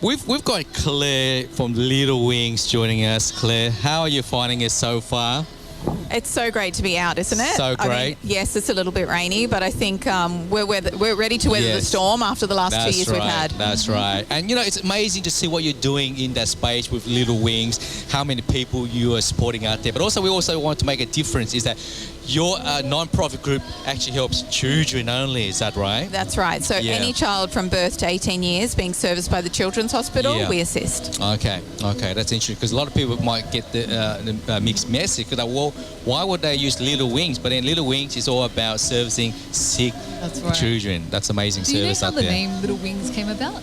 We've got Claire from Little Wings joining us. Claire, how are you finding it so far? It's so great to be out, isn't it? So I mean, great. yes, it's a little bit rainy, but I think we're ready to weather the Yes. storm after the last 2 years we've had. That's right. And it's amazing to see what you're doing in that space with Little Wings, how many people you are supporting out there. But also, we also want to make a difference is that your non-profit group actually helps children only, is that right? That's right. So Yeah. any child from birth to 18 years being serviced by the Children's Hospital, Yeah. we assist. Okay, that's interesting because a lot of people might get the mixed message. Because well, why would they use Little Wings? But then Little Wings is all about servicing sick That's right. children. That's amazing Do you know service how out the there. name Little Wings came about?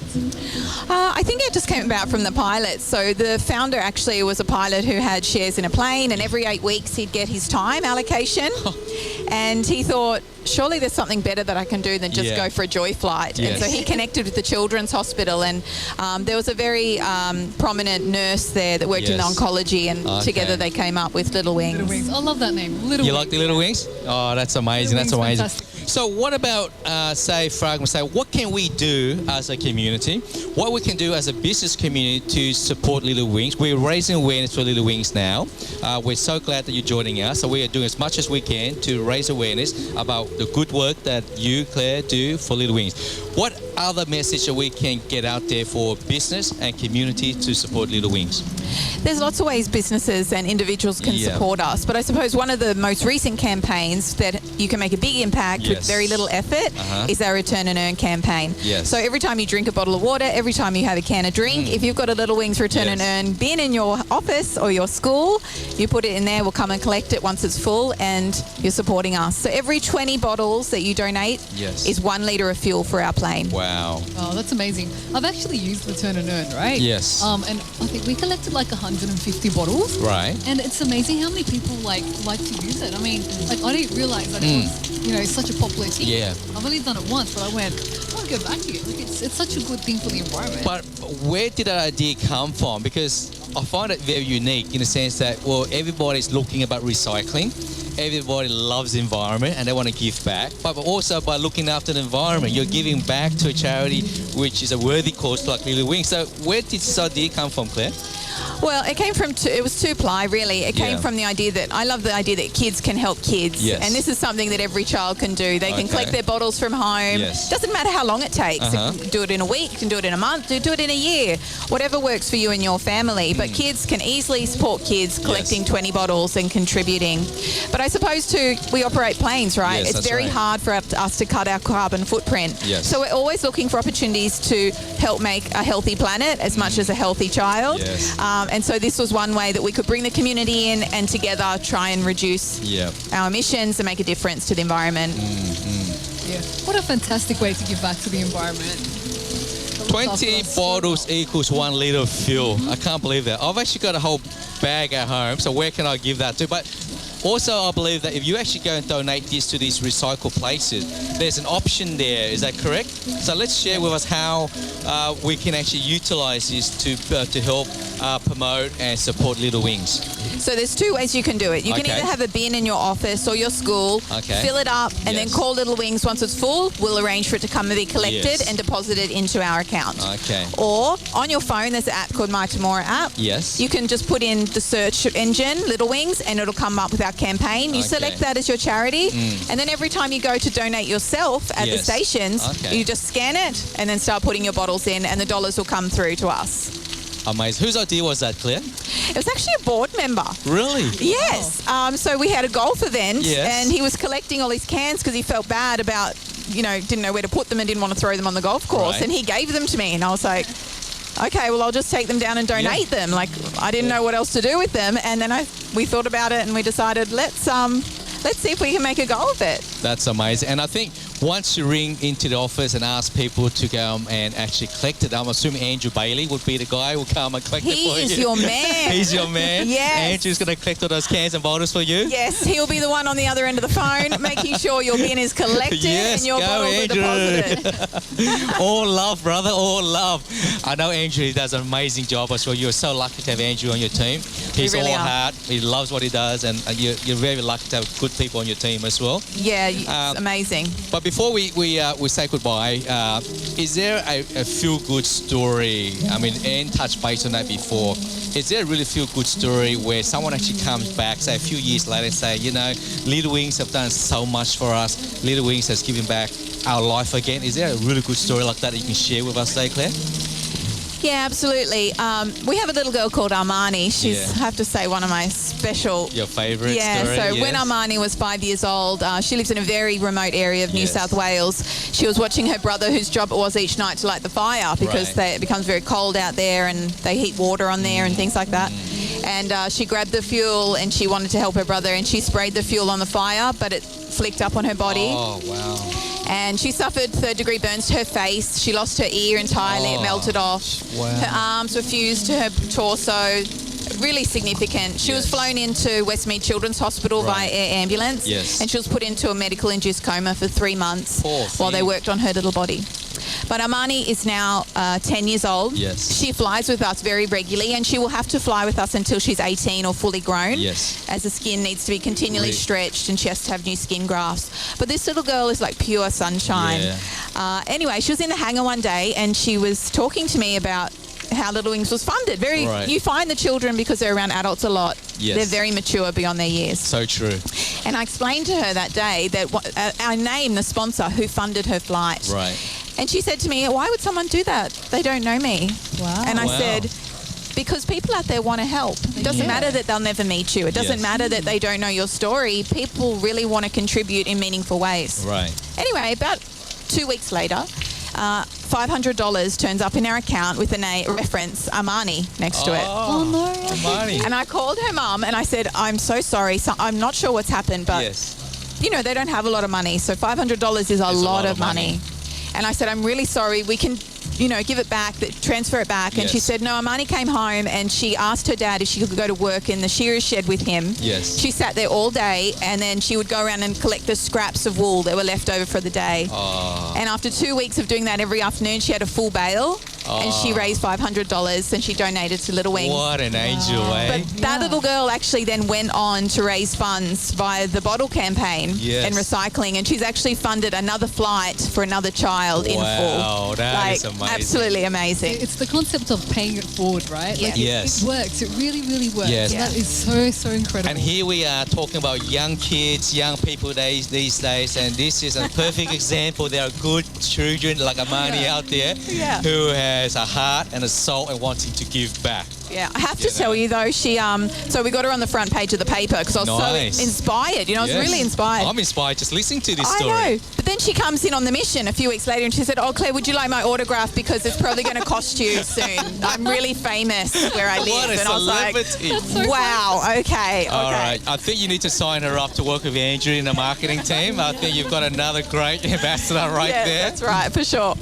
I think it just came about from the pilot. So the founder actually was a pilot who had shares in a plane, and every 8 weeks he'd get his time allocation. And he thought, surely there's something better that I can do than just Yeah. go for a joy flight. And so Yes. he connected with the Children's Hospital, and there was a very prominent nurse there that worked in Yes. oncology, and Okay. together they came up with Little Wings. Little Wings. I love that name. Little You Wings. like the Little Wings? Oh, that's amazing. Little That's Wings, amazing. fantastic. So what about, say, for argument's sake, what can we do as a community? What we can do as a business community to support Little Wings? We're raising awareness for Little Wings now. We're so glad that you're joining us. So we are doing as much as we can to raise awareness about the good work that you, Claire, do for Little Wings. What other message that we can get out there for business and community to support Little Wings? There's lots of ways businesses and individuals can Yeah. support us, but I suppose one of the most recent campaigns that you can make a big impact with Yes. very little effort is our Return and Earn campaign. Yes. So every time you drink a bottle of water, every time you have a can of drink, if you've got a Little Wings Return and Yes. Earn bin in your office or your school, you put it in there, we'll come and collect it once it's full, and you're supporting us. So every 20 bottles that you donate Yes. is 1 litre of fuel for our plane. Wow. Oh, that's amazing. I've actually used Return and Earn, right? Yes. And I think we collected like 150 bottles. Right. And it's amazing how many people like to use it. I mean, like I didn't realize that it was, such a popular thing. Yeah. I've only done it once, but I went, I want to go back to it. Like it's such a good thing for the environment. But where did that idea come from? Because I find it very unique in the sense that, well, everybody's looking about recycling. Everybody loves the environment and they want to give back. But also by looking after the environment, you're giving back to a charity which is a worthy cause like Little Wings. So where did this idea come from, Claire? Well, it came from, it was two-ply really. It came Yeah. from the idea that, I love the idea that kids can help kids. Yes. And this is something that every child can do. They can Okay. collect their bottles from home. Yes. Doesn't matter how long it takes. Uh-huh. You can do it in a week, you can do it in a month, do it in a year. Whatever works for you and your family. But kids can easily support kids collecting 20 bottles and contributing. But I suppose too, we operate planes, right? Yes, it's that's very right. hard for us to cut our carbon footprint. Yes. So we're always looking for opportunities to help make a healthy planet as much as a healthy child. Yes. And so this was one way that we could bring the community in and together try and reduce Yeah. our emissions and make a difference to the environment. Yeah. What a fantastic way to give back to the environment. 20 bottles equals 1 litre of fuel. I can't believe that. I've actually got a whole bag at home, so where can I give that to? But also, I believe that if you actually go and donate this to these recycle places, there's an option there. Is that correct? So let's share with us how we can actually utilise this to help promote and support Little Wings. So there's 2 ways you can do it. You can Okay. either have a bin in your office or your school, Okay. fill it up, and then Yes. call Little Wings once it's full. We'll arrange for it to come and be collected Yes. and deposited into our account. Okay. Or on your phone, there's an app called My Tomorrow app. Yes. You can just put in the search engine, Little Wings, and it'll come up with our campaign. You Okay. select that as your charity, and then every time you go to donate yourself at the Yes. stations, Okay. you just scan it and then start putting your bottles in, and the dollars will come through to us. Amazing. Whose idea was that, Claire? It was actually a board member. Really? Yes. So we had a golf event, Yes. and he was collecting all his cans because he felt bad about, didn't know where to put them and didn't want to throw them on the golf course. Right. And he gave them to me, and I was like, okay, well, I'll just take them down and donate them. Like, I didn't know what else to do with them. And then we thought about it and we decided, let's see if we can make a go of it. That's amazing. And I think once you ring into the office and ask people to go and actually collect it, I'm assuming Andrew Bailey would be the guy who will come and collect it He for you. is your man. He's your man? Yes. Andrew's going to collect all those cans and bottles for you? Yes, he'll be the one on the other end of the phone, making sure your bin is collected Yes, and your go, bottles Andrew. are deposited. All love, brother, all love. I know Andrew does an amazing job as well. You're so lucky to have Andrew on your team. He's really all are. heart. He loves what he does, and you're very lucky to have good people on your team as well. Yeah, it's amazing. But before we say goodbye, is there a feel-good story? I mean, Anne touched base on that before. Is there a really feel-good story where someone actually comes back, say a few years later, and say, you know, Little Wings have done so much for us. Little Wings has given back our life again. Is there a really good story like that you can share with us today, Claire? Yeah, absolutely. We have a little girl called Armani. She's, I have to say, one of my special... Your favourite story? Yeah, so yes. when Armani was 5 years old, she lives in a very remote area of New Yes. South Wales. She was watching her brother, whose job it was each night to light the fire because Right. it becomes very cold out there and they heat water on there and things like that. And she grabbed the fuel and she wanted to help her brother and she sprayed the fuel on the fire, but it flicked up on her body. Oh, wow. And she suffered third-degree burns to her face. She lost her ear entirely. It melted off. Wow. Her arms were fused to her torso. Really significant. She was Yes. flown into Westmead Children's Hospital Right. via air ambulance. Yes. And she was put into a medical-induced coma for 3 months Poor while they thing. worked on her little body. But Armani is now 10 years old. Yes. She flies with us very regularly and she will have to fly with us until she's 18 or fully grown. Yes. As the skin needs to be continually Really? stretched and she has to have new skin grafts. But this little girl is like pure sunshine. Yeah. Anyway, she was in the hangar one day and she was talking to me about how Little Wings was funded. Right. You find the children because they're around adults a lot. Yes. They're very mature beyond their years. So true. And I explained to her that day that I named the sponsor who funded her flight. Right. And she said to me, why would someone do that? They don't know me. Wow. And I Wow. said, because people out there want to help. It doesn't matter that they'll never meet you. It doesn't Yes. matter that they don't know your story. People really want to contribute in meaningful ways. Right. Anyway, about 2 weeks later, $500 turns up in our account with a reference, Armani, next to it. Oh, no. Money. And I called her mum and I said, I'm so sorry. So I'm not sure what's happened, but Yes. you know, they don't have a lot of money. So $500 is a lot of money. And I said, I'm really sorry. We can, you know, give it back, transfer it back. And she Yes. said, no, Armani came home and she asked her dad if she could go to work in the shearer's shed with him. Yes. She sat there all day and then she would go around and collect the scraps of wool that were left over for the day. Oh. And after 2 weeks of doing that every afternoon, she had a full bale and she raised $500 and she donated to Little Wings. What an angel, eh? But that little girl actually then went on to raise funds via the bottle campaign Yes. and recycling, and she's actually funded another flight for another child in full. Wow, that is amazing. Absolutely amazing. It's the concept of paying it forward, right? Yeah. Like Yes. it works. It really, really works. Yes. So that is so, so incredible. And here we are talking about young kids, young people these days, and this is a perfect example. There are good children like Armani out there Yeah. who has a heart and a soul and wanting to give back. Yeah, I have to You know. tell you though, she so we got her on the front page of the paper because I was Nice. so inspired. You know, I was Yes. really inspired. I'm inspired just listening to this I story. know. But then she comes in on the mission a few weeks later and she said, oh, Claire, would you like my autograph? Because it's probably going to cost you soon. I'm really famous where I live. What a and I was like, celebrity. wow, okay. All right, I think you need to sign her up to work with Andrew in the marketing team. I think you've got another great ambassador right Yeah, there. that's right, for sure.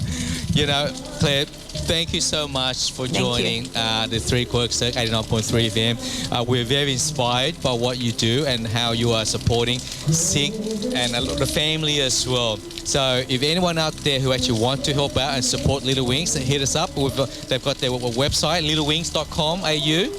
You know, Claire, thank you so much for Thank you. joining the 3 Quirks 89.3 FM. We're very inspired by what you do and how you are supporting sick and the family as well. So if anyone out there who actually want to help out and support Little Wings, hit us up. They've got their website, littlewings.com.au.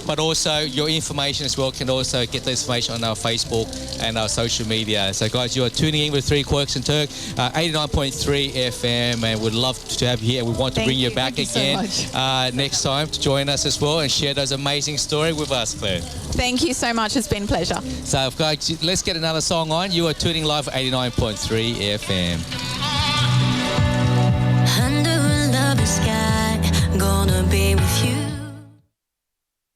But also your information as well, can also get the information on our Facebook and our social media. So guys, you are tuning in with 3 Quirks and Turk, 89.3 FM, and we'd love to have you here. We want to Thank bring you you. back Thank you so again much. next time to join us as well and share those amazing stories with us, Claire. Thank you so much. It's been a pleasure. So guys, let's get another song on. You are tuning live at 89.3 FM. Under a lovely sky, gonna be with you